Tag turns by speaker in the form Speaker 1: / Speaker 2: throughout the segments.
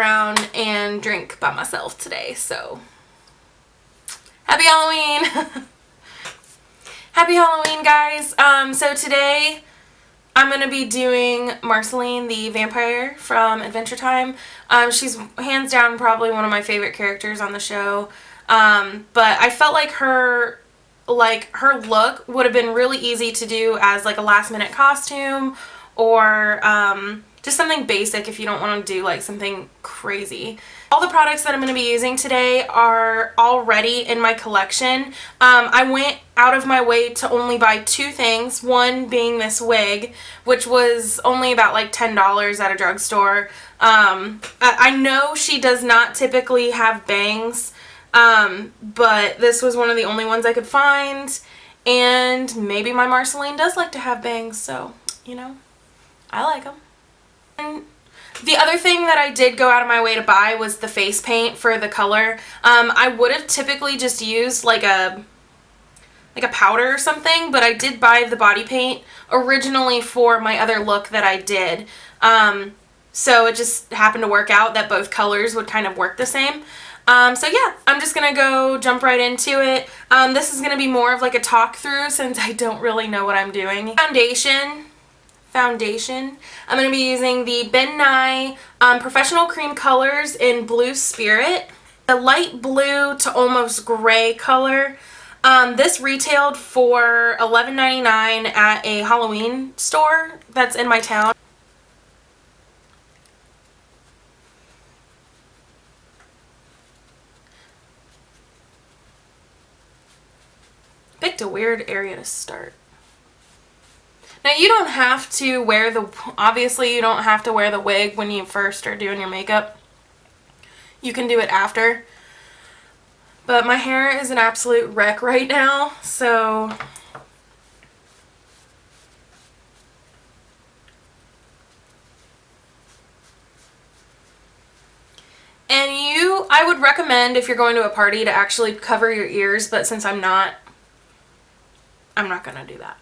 Speaker 1: around and drink by myself today. So happy Halloween. Happy Halloween, guys. So today I'm going to be doing Marceline, the vampire from Adventure Time. She's hands down probably one of my favorite characters on the show. But I felt like her look would have been really easy to do as like a last minute costume, or just something basic if you don't want to do like something crazy. All the products that I'm going to be using today are already in my collection. I went out of my way to only buy 2 things, one being this wig, which was only about like $10 at a drugstore. I know she does not typically have bangs, but this was one of the only ones I could find, and maybe my Marceline does like to have bangs, so, you know, I like them. And the other thing that I did go out of my way to buy was the face paint for the color. I would have typically just used like a powder or something, but I did buy the body paint originally for my other look that I did. So it just happened to work out that both colors would kind of work the same. So yeah, I'm just going to jump right into it. This is going to be more of like a talk through since I don't really know what I'm doing. Foundation. I'm going to be using the Ben Nye Professional Cream Colors in Blue Spirit. The light blue to almost gray color. This retailed for $11.99 at a Halloween store that's in my town. Picked a weird area to start. Now you don't have to wear obviously you don't have to wear the wig when you first are doing your makeup. You can do it after. But my hair is an absolute wreck right now, so I would recommend if you're going to a party to actually cover your ears, but since I'm not gonna do that.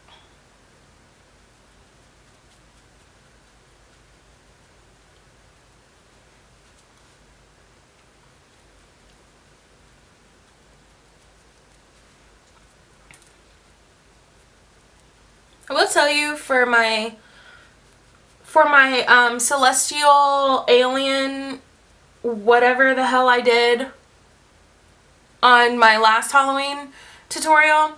Speaker 1: I will tell you, for my celestial alien whatever the hell I did on my last Halloween tutorial,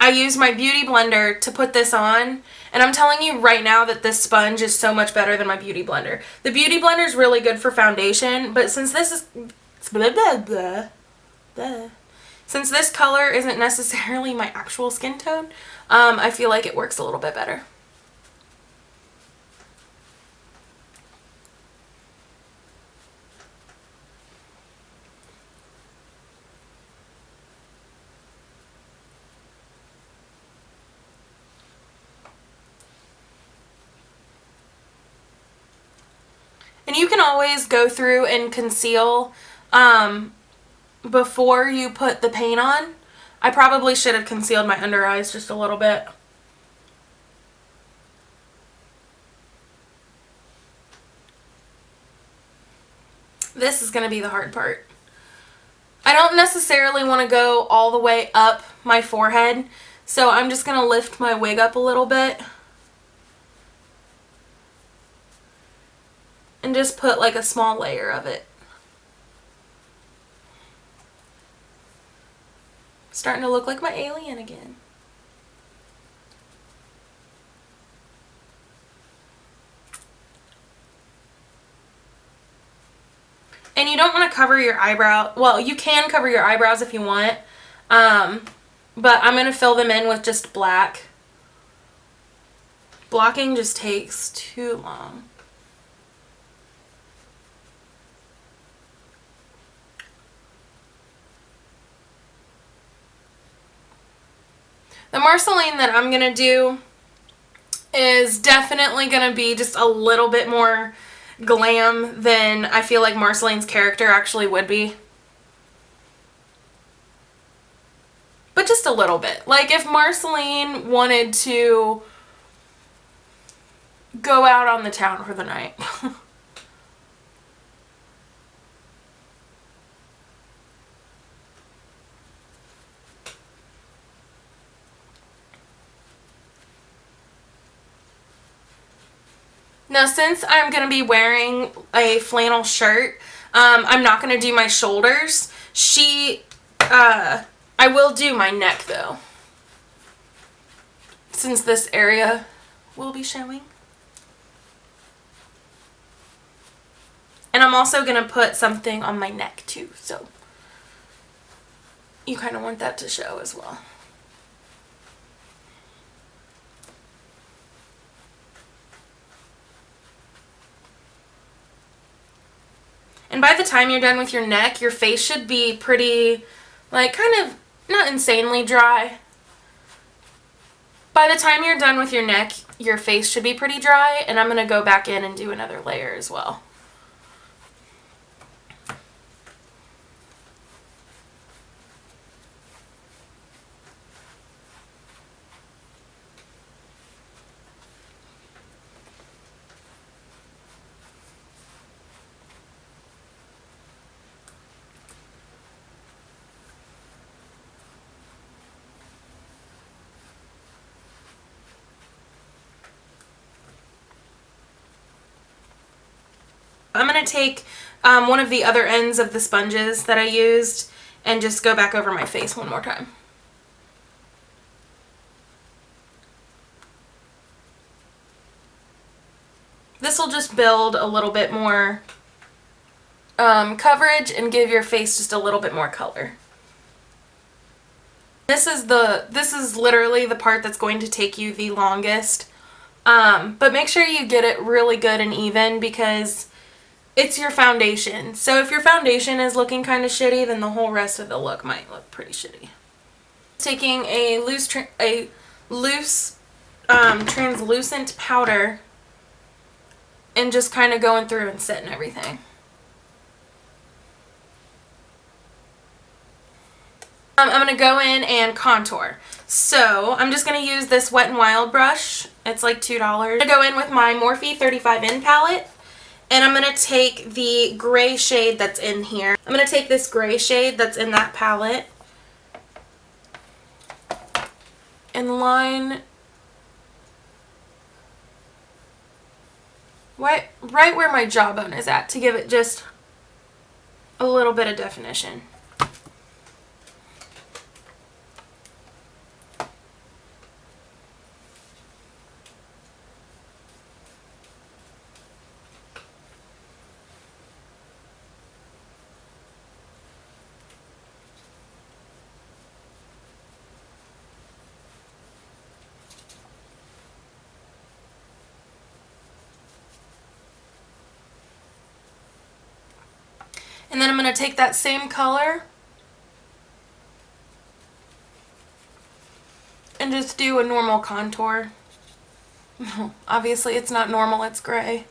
Speaker 1: I used my beauty blender to put this on, and I'm telling you right now that this sponge is so much better than my beauty blender. The beauty blender is really good for foundation, but since this is since this color isn't necessarily my actual skin tone, I feel like it works a little bit better. And you can always go through and conceal before you put the paint on. I probably should have concealed my under eyes just a little bit. This is going to be the hard part. I don't necessarily want to go all the way up my forehead, so I'm just going to lift my wig up a little bit and just put like a small layer of it. Starting to look like my alien again. And you don't want to cover your eyebrow. Well, you can cover your eyebrows if you want, but I'm going to fill them in with just black. Blocking just takes too long. The Marceline that I'm going to do is definitely going to be just a little bit more glam than I feel like Marceline's character actually would be. But just a little bit. Like if Marceline wanted to go out on the town for the night. Now, since I'm going to be wearing a flannel shirt, I'm not going to do my shoulders. I will do my neck, though, since this area will be showing. And I'm also going to put something on my neck, too, so you kind of want that to show as well. And by the time you're done with your neck, your face should be pretty, like, kind of not insanely dry. By the time you're done with your neck, your face should be pretty dry, and I'm going to go back in and do another layer as well. I'm going to take one of the other ends of the sponges that I used and just go back over my face one more time. This will just build a little bit more coverage and give your face just a little bit more color. This is literally the part that's going to take you the longest. But make sure you get it really good and even because it's your foundation. So if your foundation is looking kind of shitty, then the whole rest of the look might look pretty shitty. Taking a loose translucent powder and just kind of going through and setting everything. I'm going to go in and contour. So I'm just going to use this Wet n Wild brush. It's like $2. I'm going to go in with my Morphe 35N palette. And I'm going to take the gray shade that's in here. I'm going to take this gray shade that's in that palette and line right where my jawbone is at to give it just a little bit of definition. And then I'm going to take that same color and just do a normal contour. Obviously it's not normal, it's gray.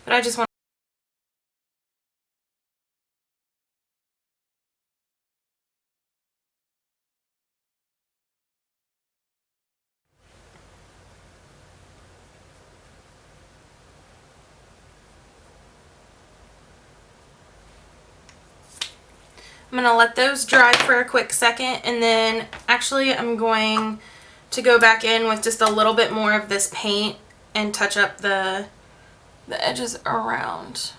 Speaker 1: But I just want I'm going to let those dry for a quick second, and then actually I'm going to go back in with just a little bit more of this paint and touch up the edges around.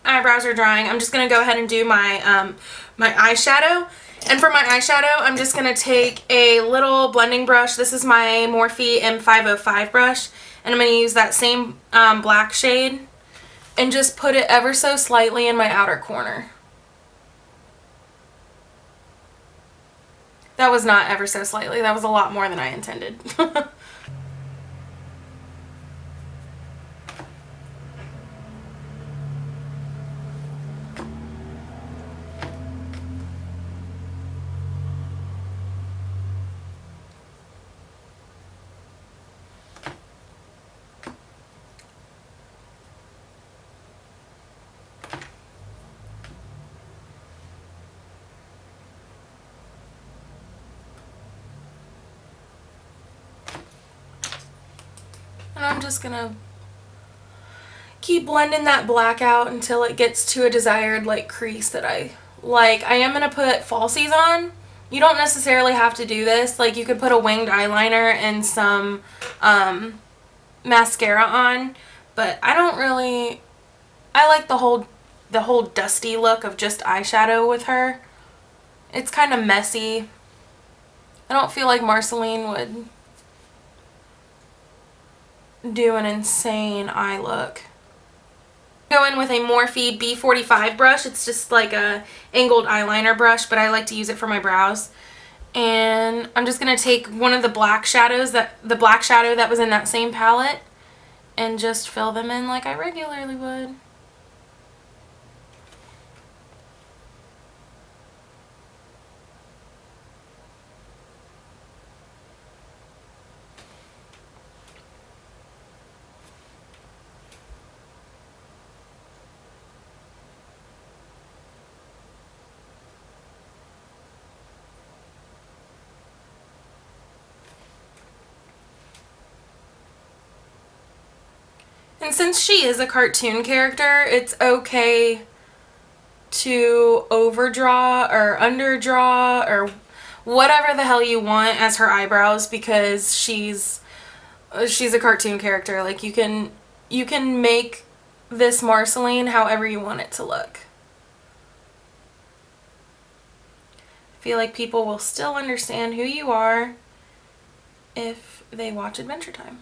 Speaker 1: Eyebrows are drying. I'm just going to go ahead and do my my eyeshadow. And for my eyeshadow, I'm just going to take a little blending brush. This is my Morphe M505 brush, and I'm going to use that same black shade and just put it ever so slightly in my outer corner. That was not ever so slightly. That was a lot more than I intended. And I'm just gonna keep blending that black out until it gets to a desired like crease that I like. I am gonna put falsies on, You don't necessarily have to do this. Like, you could put a winged eyeliner and some mascara on, but I don't really, I like the whole dusty look of just eyeshadow with her. It's kind of messy. I don't feel like Marceline would do an insane eye look. Go in with a Morphe B45 brush. It's just like a angled eyeliner brush, but I like to use it for my brows. And I'm just going to take one of the black shadows, the black shadow that was in that same palette, and just fill them in like I regularly would. And since she is a cartoon character, it's okay to overdraw or underdraw or whatever the hell you want as her eyebrows, because she's a cartoon character. Like, you can make this Marceline however you want it to look. I feel like people will still understand who you are if they watch Adventure Time.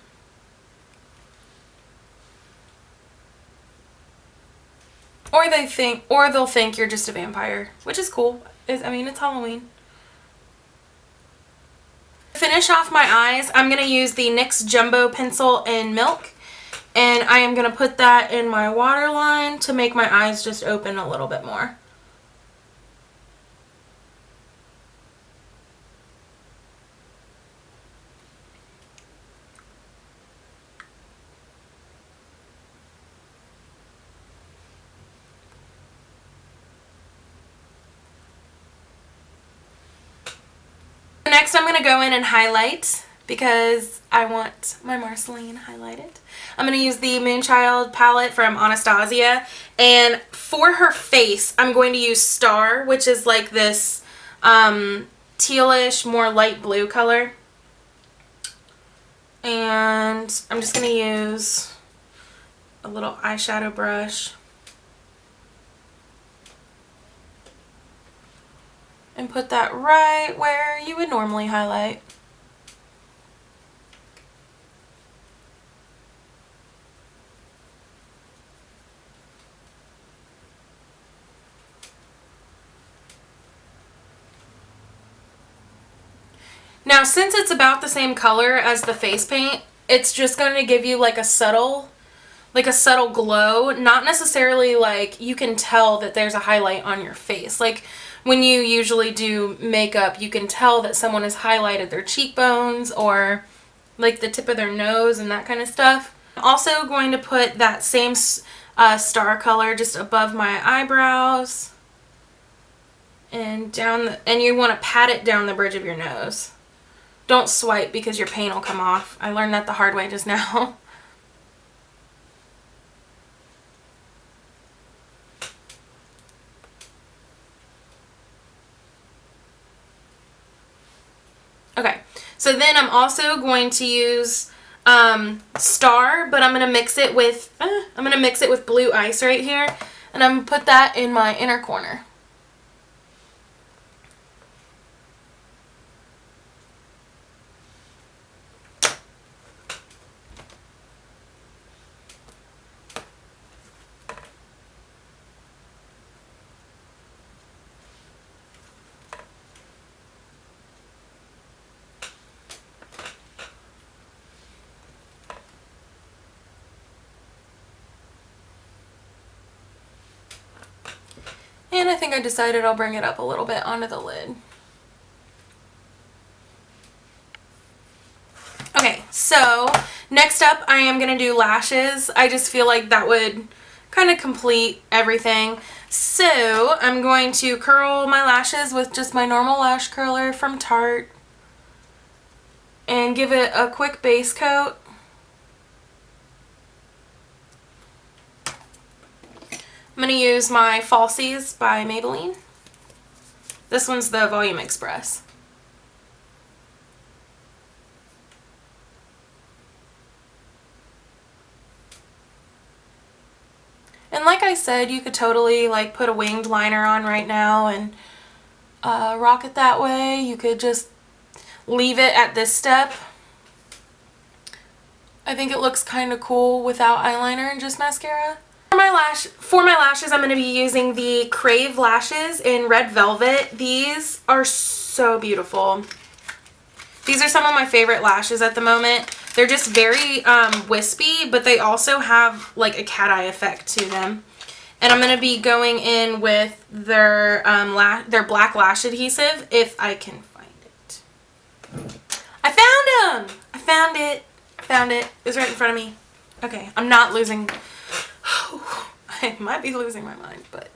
Speaker 1: Or they'll think you're just a vampire, which is cool. I mean, it's Halloween. To finish off my eyes, I'm going to use the NYX Jumbo pencil in Milk, and I am going to put that in my waterline to make my eyes just open a little bit more. Next, I'm going to go in and highlight because I want my Marceline highlighted. I'm going to use the Moonchild palette from Anastasia, and for her face, I'm going to use Star, which is like this tealish, more light blue color. And I'm just going to use a little eyeshadow brush and put that right where you would normally highlight. Now, since it's about the same color as the face paint, it's just going to give you like a subtle glow. Not necessarily like you can tell that there's a highlight on your face. Like when you usually do makeup, you can tell that someone has highlighted their cheekbones or like the tip of their nose and that kind of stuff. I'm also going to put that same star color just above my eyebrows and down and you want to pat it down the bridge of your nose. Don't swipe because your paint will come off. I learned that the hard way just now. Okay, so then I'm also going to use Star, but I'm gonna mix it with blue ice right here, and I'm gonna put that in my inner corner. And I think I decided I'll bring it up a little bit onto the lid. Okay, so next up I am going to do lashes. I just feel like that would kind of complete everything. So I'm going to curl my lashes with just my normal lash curler from Tarte and give it a quick base coat. I'm going to use my Falsies by Maybelline. This one's the Volume Express. And like I said, you could totally like put a winged liner on right now and rock it that way. You could just leave it at this step. I think it looks kind of cool without eyeliner and just mascara. For my lashes, I'm going to be using the Crave lashes in Red Velvet. These are so beautiful. These are some of my favorite lashes at the moment. They're just very wispy, but they also have like a cat eye effect to them. And I'm going to be going in with their black lash adhesive if I can find it. I found them! I found it. I found it. It was right in front of me. Okay, I'm not losing... I might be losing my mind, but...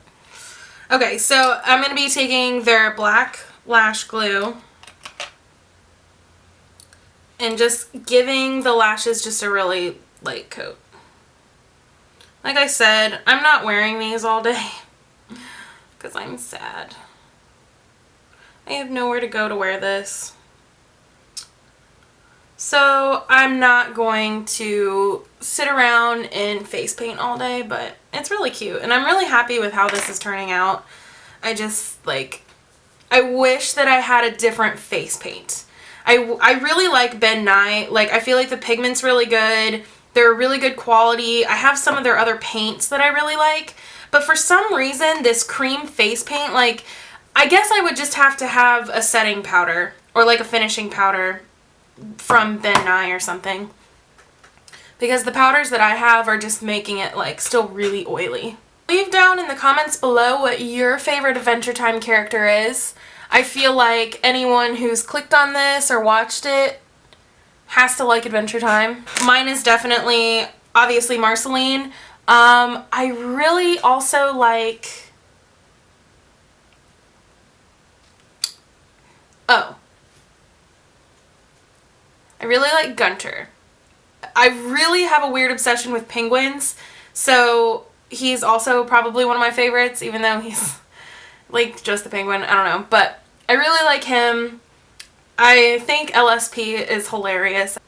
Speaker 1: Okay, so I'm going to be taking their black lash glue and just giving the lashes just a really light coat. Like I said, I'm not wearing these all day because I'm sad. I have nowhere to go to wear this. So I'm not going to sit around in face paint all day, but it's really cute. And I'm really happy with how this is turning out. I just, like, I wish that I had a different face paint. I really like Ben Nye. Like, I feel like the pigment's really good. They're really good quality. I have some of their other paints that I really like. But for some reason, this cream face paint, like, I guess I would just have to have a setting powder or, like, a finishing powder from Ben Nye or something, because the powders that I have are just making it like still really oily. Leave down in the comments below what your favorite Adventure Time character is. I feel like anyone who's clicked on this or watched it has to like Adventure Time. Mine is definitely, obviously, Marceline. I really also like... Oh. I really like Gunter. I really have a weird obsession with penguins, so he's also probably one of my favorites, even though he's like just the penguin. I don't know, but I really like him. I think LSP is hilarious.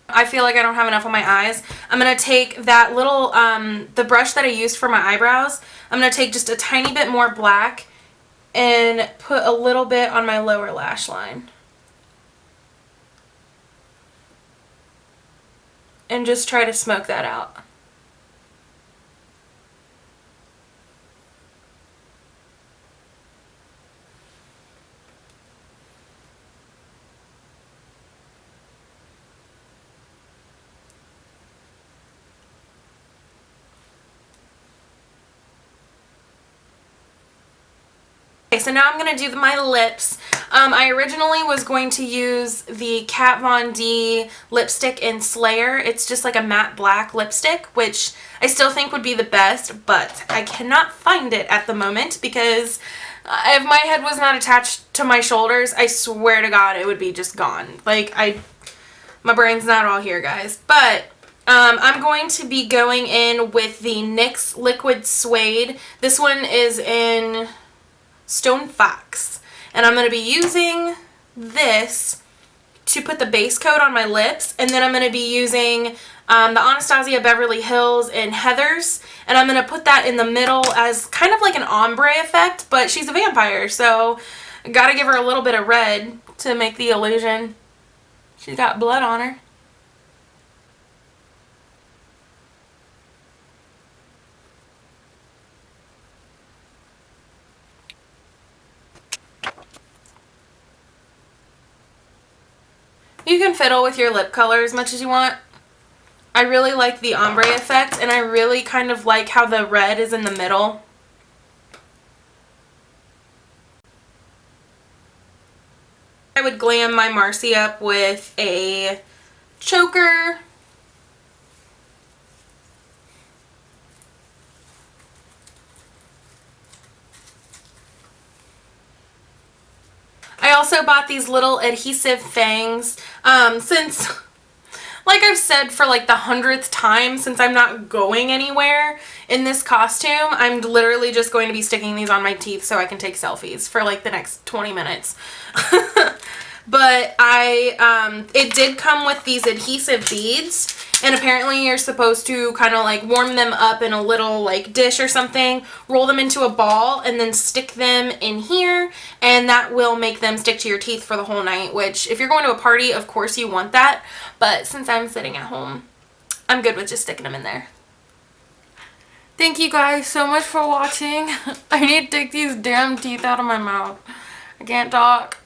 Speaker 1: I feel like I don't have enough on my eyes. I'm going to take that little, the brush that I used for my eyebrows. I'm going to take just a tiny bit more black and put a little bit on my lower lash line. And just try to smoke that out. Okay, so now I'm going to do my lips. I originally was going to use the Kat Von D lipstick in Slayer. It's just like a matte black lipstick, which I still think would be the best, but I cannot find it at the moment because if my head was not attached to my shoulders, I swear to God it would be just gone. Like, my brain's not all here, guys. But I'm going to be going in with the NYX Liquid Suede. This one is in Stone Fox, and I'm going to be using this to put the base coat on my lips, and then I'm going to be using the Anastasia Beverly Hills in Heathers, and I'm going to put that in the middle as kind of like an ombre effect, but she's a vampire, so I gotta give her a little bit of red to make the illusion. She's got blood on her. You can fiddle with your lip color as much as you want. I really like the ombre effect, and I really kind of like how the red is in the middle. I would glam my Marcy up with a choker. I also bought these little adhesive fangs since like I've said for like the 100th time, since I'm not going anywhere in this costume, I'm literally just going to be sticking these on my teeth so I can take selfies for like the next 20 minutes. But it did come with these adhesive beads, and apparently you're supposed to kind of like warm them up in a little like dish or something, roll them into a ball, and then stick them in here, and that will make them stick to your teeth for the whole night, which if you're going to a party, of course you want that, but since I'm sitting at home, I'm good with just sticking them in there. Thank you guys so much for watching. I need to take these damn teeth out of my mouth. I can't talk.